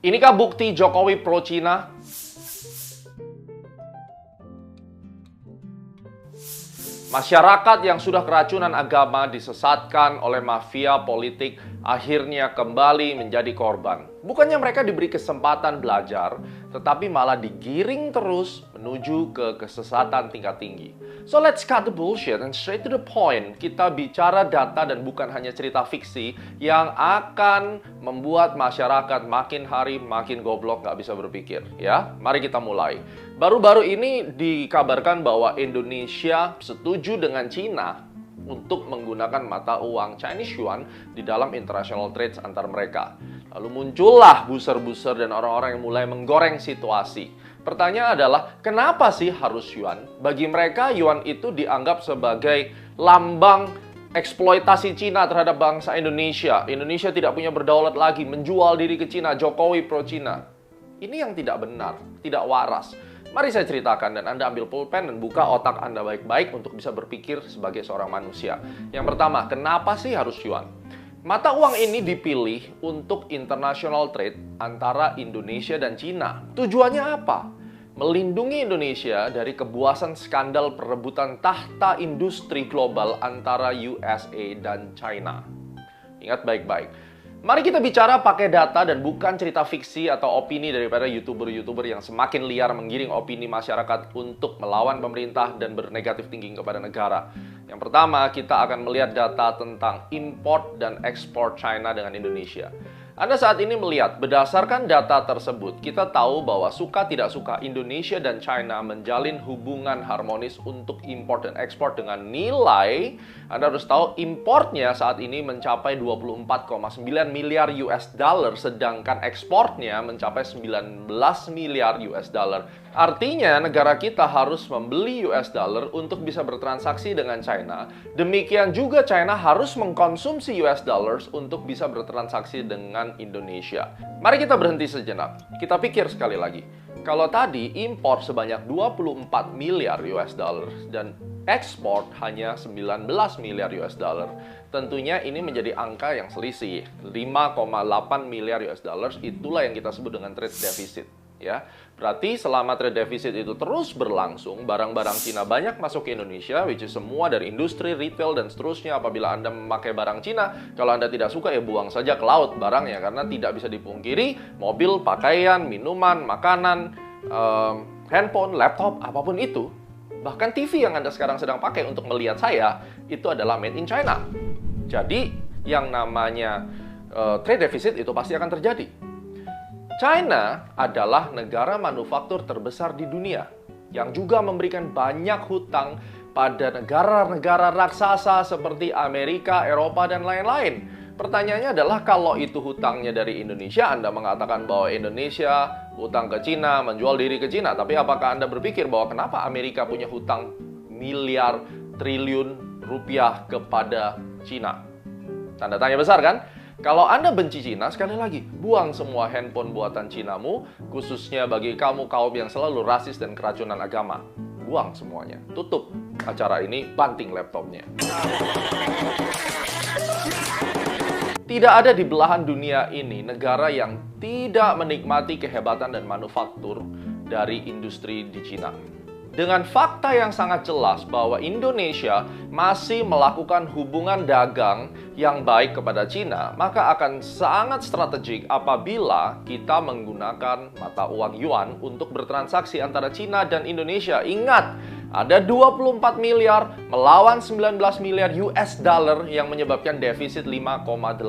Inikah bukti Jokowi pro-Cina? Masyarakat yang sudah keracunan agama disesatkan oleh mafia politik akhirnya kembali menjadi korban. Bukannya mereka diberi kesempatan belajar, tetapi malah digiring terus menuju ke kesesatan tingkat tinggi. So let's cut the bullshit and straight to the point. Kita bicara data dan bukan hanya cerita fiksi yang akan membuat masyarakat makin hari makin goblok, nggak bisa berpikir. Ya, mari kita mulai. Baru-baru ini dikabarkan bahwa Indonesia setuju dengan Cina untuk menggunakan mata uang Chinese Yuan di dalam international trades antar mereka. Lalu muncullah booster-booster dan orang-orang yang mulai menggoreng situasi. Pertanyaan adalah, kenapa sih harus Yuan? Bagi mereka, Yuan itu dianggap sebagai lambang eksploitasi Cina terhadap bangsa Indonesia. Indonesia tidak punya berdaulat lagi, menjual diri ke Cina, Jokowi pro-Cina. Ini yang tidak benar, tidak waras. Mari saya ceritakan dan Anda ambil pulpen dan buka otak Anda baik-baik untuk bisa berpikir sebagai seorang manusia. Yang pertama, kenapa sih harus Yuan? Mata uang ini dipilih untuk international trade antara Indonesia dan Cina. Tujuannya apa? Melindungi Indonesia dari kebuasan skandal perebutan tahta industri global antara USA dan China. Ingat baik-baik. Mari kita bicara pakai data dan bukan cerita fiksi atau opini daripada YouTuber-YouTuber yang semakin liar menggiring opini masyarakat untuk melawan pemerintah dan bernegatif thinking kepada negara. Yang pertama, kita akan melihat data tentang import dan ekspor China dengan Indonesia. Anda saat ini melihat, berdasarkan data tersebut, kita tahu bahwa suka tidak suka Indonesia dan China menjalin hubungan harmonis untuk import dan ekspor dengan nilai, Anda harus tahu importnya saat ini mencapai 24,9 miliar US dollar, sedangkan ekspornya mencapai 19 miliar US dollar. Artinya, negara kita harus membeli US dollar untuk bisa bertransaksi dengan China. Demikian juga China harus mengkonsumsi US dollars untuk bisa bertransaksi dengan Indonesia. Mari kita berhenti sejenak. Kita pikir sekali lagi. Kalau tadi impor sebanyak 24 miliar US dollar dan ekspor hanya 19 miliar US dollar, tentunya ini menjadi angka yang selisih. 5,8 miliar US dollars itulah yang kita sebut dengan trade deficit. Ya, berarti selama trade deficit itu terus berlangsung, barang-barang Cina banyak masuk ke Indonesia, which is semua dari industri, retail, dan seterusnya. Apabila Anda memakai barang Cina, kalau Anda tidak suka ya buang saja ke laut barangnya, karena tidak bisa dipungkiri, mobil, pakaian, minuman, makanan, handphone, laptop, apapun itu, bahkan TV yang Anda sekarang sedang pakai untuk melihat saya, itu adalah made in China. Jadi, yang namanya trade deficit itu pasti akan terjadi. China adalah negara manufaktur terbesar di dunia yang juga memberikan banyak hutang pada negara-negara raksasa seperti Amerika, Eropa, dan lain-lain. Pertanyaannya adalah kalau itu hutangnya dari Indonesia, Anda mengatakan bahwa Indonesia hutang ke Cina, menjual diri ke Cina. Tapi apakah Anda berpikir bahwa kenapa Amerika punya hutang miliar triliun rupiah kepada Cina? Tanda tanya besar kan? Kalau Anda benci Cina, sekali lagi, buang semua handphone buatan Cinamu, khususnya bagi kaum yang selalu rasis dan keracunan agama. Buang semuanya. Tutup acara ini, banting laptopnya. Tidak ada di belahan dunia ini negara yang tidak menikmati kehebatan dan manufaktur dari industri di Cina. Dengan fakta yang sangat jelas bahwa Indonesia masih melakukan hubungan dagang yang baik kepada Cina, maka akan sangat strategik apabila kita menggunakan mata uang Yuan untuk bertransaksi antara Cina dan Indonesia. Ingat, ada 24 miliar melawan 19 miliar US dollar yang menyebabkan defisit 5,8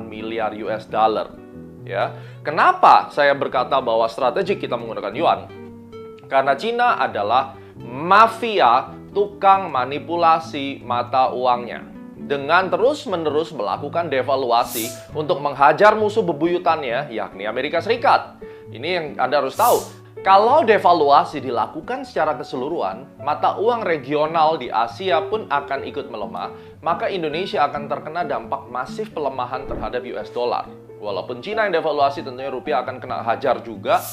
miliar US dollar. Ya. Kenapa saya berkata bahwa strategik kita menggunakan Yuan? Karena Cina adalah mafia tukang manipulasi mata uangnya. Dengan terus-menerus melakukan devaluasi untuk menghajar musuh bebuyutannya, yakni Amerika Serikat. Ini yang Anda harus tahu. Kalau devaluasi dilakukan secara keseluruhan, mata uang regional di Asia pun akan ikut melemah, maka Indonesia akan terkena dampak masif pelemahan terhadap US dollar. Walaupun Cina yang devaluasi, tentunya rupiah akan kena hajar juga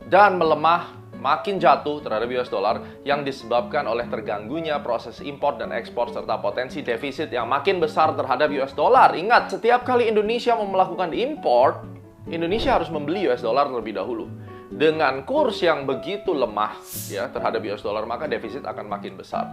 dan melemah makin jatuh terhadap US dollar yang disebabkan oleh terganggunya proses impor dan ekspor serta potensi defisit yang makin besar terhadap US dollar. Ingat, setiap kali Indonesia mau melakukan impor, Indonesia harus membeli US dollar terlebih dahulu. Dengan kurs yang begitu lemah ya terhadap US dollar, maka defisit akan makin besar.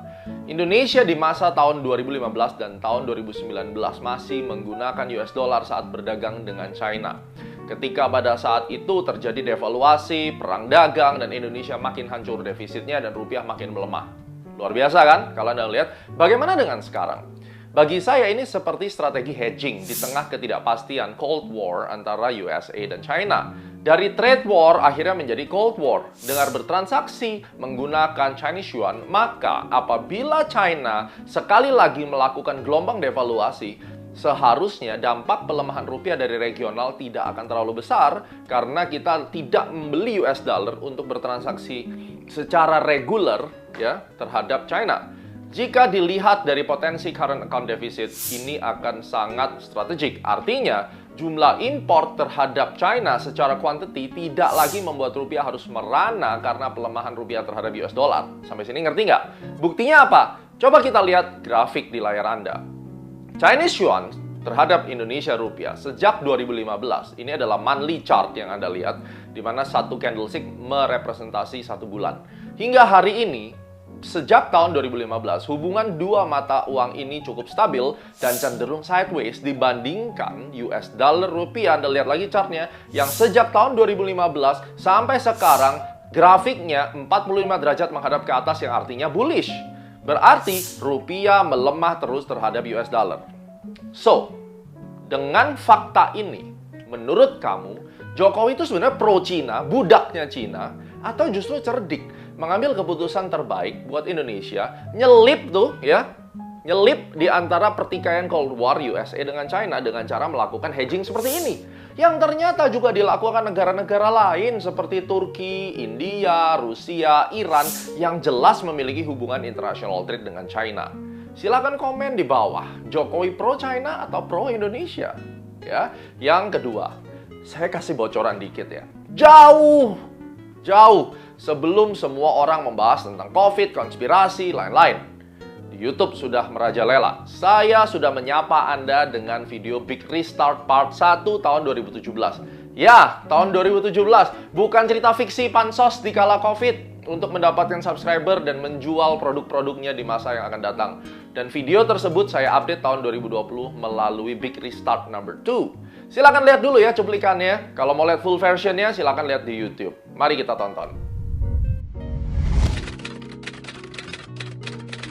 Indonesia di masa tahun 2015 dan tahun 2019 masih menggunakan US dollar saat berdagang dengan China. Ketika pada saat itu terjadi devaluasi, perang dagang, dan Indonesia makin hancur defisitnya dan rupiah makin melemah. Luar biasa kan? Kalau Anda lihat, bagaimana dengan sekarang? Bagi saya ini seperti strategi hedging di tengah ketidakpastian Cold War antara USA dan China. Dari trade war akhirnya menjadi Cold War. Dengan bertransaksi menggunakan Chinese Yuan, maka apabila China sekali lagi melakukan gelombang devaluasi, seharusnya dampak pelemahan rupiah dari regional tidak akan terlalu besar karena kita tidak membeli US dollar untuk bertransaksi secara reguler ya terhadap China. Jika dilihat dari potensi current account deficit, ini akan sangat strategik. Artinya, jumlah import terhadap China secara quantity tidak lagi membuat rupiah harus merana karena pelemahan rupiah terhadap US dollar. Sampai sini ngerti nggak? Buktinya apa? Coba kita lihat grafik di layar Anda. Chinese Yuan terhadap Indonesia rupiah sejak 2015. Ini adalah monthly chart yang Anda lihat, di mana satu candlestick merepresentasi satu bulan. Hingga hari ini, sejak tahun 2015, hubungan dua mata uang ini cukup stabil dan cenderung sideways dibandingkan US dollar rupiah. Anda lihat lagi chartnya, yang sejak tahun 2015 sampai sekarang grafiknya 45 derajat menghadap ke atas, yang artinya bullish. Berarti rupiah melemah terus terhadap US dollar. So, dengan fakta ini, menurut kamu, Jokowi itu sebenarnya pro Cina, budaknya Cina, atau justru cerdik mengambil keputusan terbaik buat Indonesia, nyelip di antara pertikaian Cold War USA dengan China dengan cara melakukan hedging seperti ini, yang ternyata juga dilakukan negara-negara lain seperti Turki, India, Rusia, Iran yang jelas memiliki hubungan international trade dengan China. Silakan komen di bawah, Jokowi pro China atau pro Indonesia? Ya. Yang kedua, saya kasih bocoran dikit ya. Jauh sebelum semua orang membahas tentang COVID, konspirasi, lain-lain, di YouTube sudah merajalela. Saya sudah menyapa Anda dengan video Big Restart Part 1 tahun 2017. Ya, tahun 2017. Bukan cerita fiksi pansos di kala COVID untuk mendapatkan subscriber dan menjual produk-produknya di masa yang akan datang. Dan video tersebut saya update tahun 2020 melalui Big Restart number 2. Silakan lihat dulu ya cuplikannya. Kalau mau lihat full versionnya, silakan lihat di YouTube. Mari kita tonton.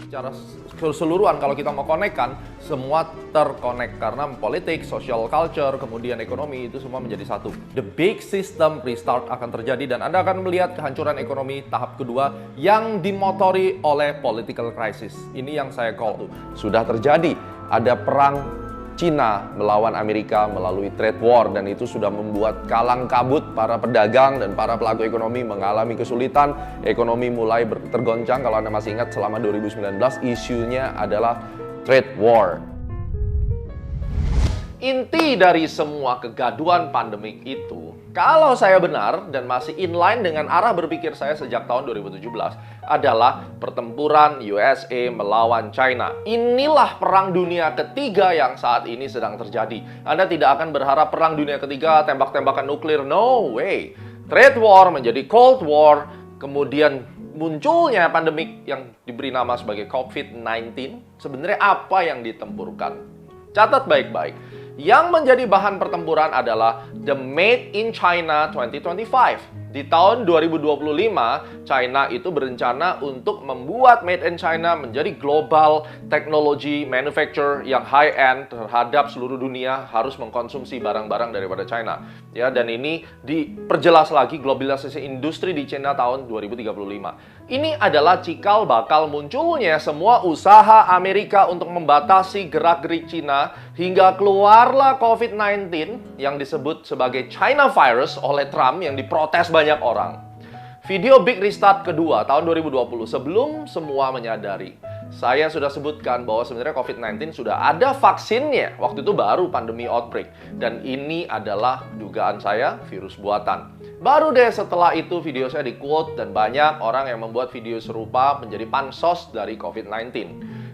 Secara keseluruhan kalau kita mau konekkan, semua terkonek karena politik, social culture, kemudian ekonomi itu semua menjadi satu. The big system restart akan terjadi dan Anda akan melihat kehancuran ekonomi tahap kedua yang dimotori oleh political crisis. Ini yang saya call. Sudah terjadi, ada perang Cina melawan Amerika melalui trade war, dan itu sudah membuat kalang kabut para pedagang dan para pelaku ekonomi mengalami kesulitan. Ekonomi mulai tergoncang. Kalau Anda masih ingat, selama 2019 isunya adalah trade war. Inti dari semua kegaduhan pandemik itu, kalau saya benar dan masih inline dengan arah berpikir saya sejak tahun 2017, adalah pertempuran USA melawan China. Inilah perang dunia ketiga yang saat ini sedang terjadi. Anda tidak akan berharap perang dunia ketiga tembak-tembakan nuklir, no way. Trade war menjadi Cold War, kemudian munculnya pandemik yang diberi nama sebagai COVID-19. Sebenarnya apa yang ditempurkan? Catat baik-baik. Yang menjadi bahan pertempuran adalah the Made in China 2025. Di tahun 2025, China itu berencana untuk membuat Made in China menjadi global technology manufacturer yang high-end terhadap seluruh dunia, harus mengkonsumsi barang-barang daripada China. Ya, dan ini diperjelas lagi globalisasi industri di China tahun 2035. Ini adalah cikal bakal munculnya semua usaha Amerika untuk membatasi gerak-gerik China hingga keluarlah COVID-19 yang disebut sebagai China virus oleh Trump yang diprotes banyak orang. Video Big Restart kedua tahun 2020, sebelum semua menyadari, saya sudah sebutkan bahwa sebenarnya COVID-19 sudah ada vaksinnya. Waktu itu baru pandemi outbreak. Dan ini adalah dugaan saya virus buatan. Baru deh setelah itu video saya di-quote dan banyak orang yang membuat video serupa menjadi pansos dari COVID-19.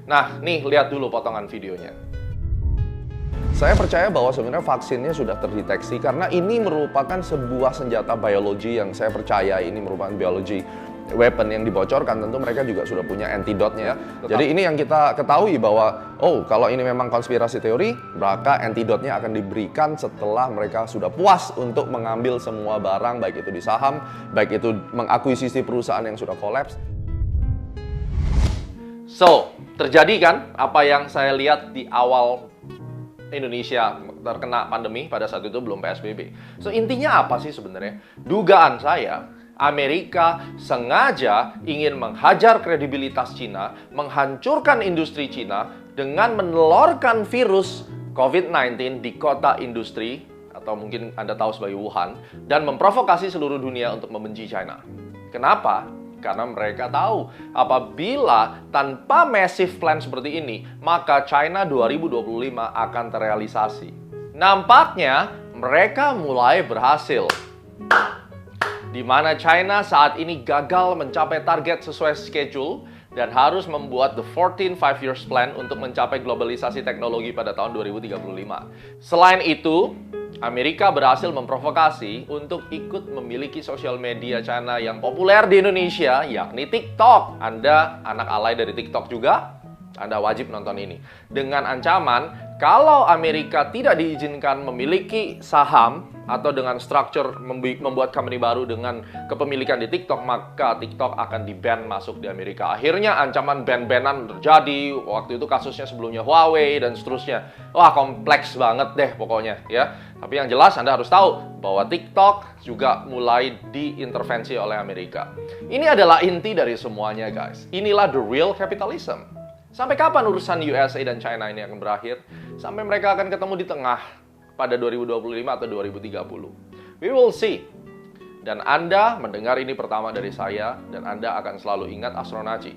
Nah, nih lihat dulu potongan videonya. Saya percaya bahwa sebenarnya vaksinnya sudah terdeteksi karena ini merupakan sebuah senjata biologi yang saya percaya ini merupakan biologi weapon yang dibocorkan. Tentu mereka juga sudah punya antidotnya. Jadi ini yang kita ketahui bahwa kalau ini memang konspirasi teori, maka antidotnya akan diberikan setelah mereka sudah puas untuk mengambil semua barang, baik itu di saham, baik itu mengakuisisi perusahaan yang sudah kolaps. So, terjadi kan apa yang saya lihat di awal Indonesia terkena pandemi pada saat itu belum PSBB. So, intinya apa sih sebenarnya? Dugaan saya, Amerika sengaja ingin menghajar kredibilitas Cina, menghancurkan industri Cina dengan menelorkan virus COVID-19 di kota industri, atau mungkin Anda tahu sebagai Wuhan, dan memprovokasi seluruh dunia untuk membenci China. Kenapa? Karena mereka tahu apabila tanpa massive plan seperti ini, maka China 2025 akan terrealisasi. Nampaknya mereka mulai berhasil. Di mana China saat ini gagal mencapai target sesuai schedule dan harus membuat the 14 5 years plan untuk mencapai globalisasi teknologi pada tahun 2035. Selain itu, Amerika berhasil memprovokasi untuk ikut memiliki sosial media China yang populer di Indonesia, yakni TikTok. Anda anak alay dari TikTok juga, Anda wajib nonton ini. Dengan ancaman, kalau Amerika tidak diizinkan memiliki saham atau dengan structure membuat company baru dengan kepemilikan di TikTok, maka TikTok akan di-ban masuk di Amerika. Akhirnya ancaman ban-banan terjadi. Waktu itu kasusnya sebelumnya Huawei dan seterusnya. Wah, kompleks banget deh pokoknya ya. Tapi yang jelas Anda harus tahu bahwa TikTok juga mulai diintervensi oleh Amerika. Ini adalah inti dari semuanya, guys. Inilah the real capitalism. Sampai kapan urusan USA dan China ini akan berakhir? Sampai mereka akan ketemu di tengah pada 2025 atau 2030. We will see. Dan Anda mendengar ini pertama dari saya, dan Anda akan selalu ingat Astronaci.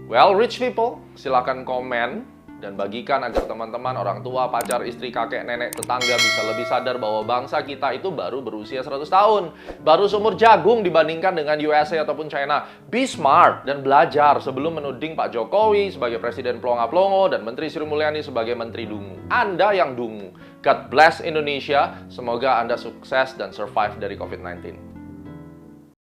Well, rich people, silakan komen dan bagikan agar teman-teman, orang tua, pacar, istri, kakek, nenek, tetangga bisa lebih sadar bahwa bangsa kita itu baru berusia 100 tahun. Baru seumur jagung dibandingkan dengan USA ataupun China. Be smart dan belajar sebelum menuding Pak Jokowi sebagai Presiden Plonga-Plongo dan Menteri Sri Mulyani sebagai Menteri Dungu. Anda yang dungu. God bless Indonesia. Semoga Anda sukses dan survive dari COVID-19.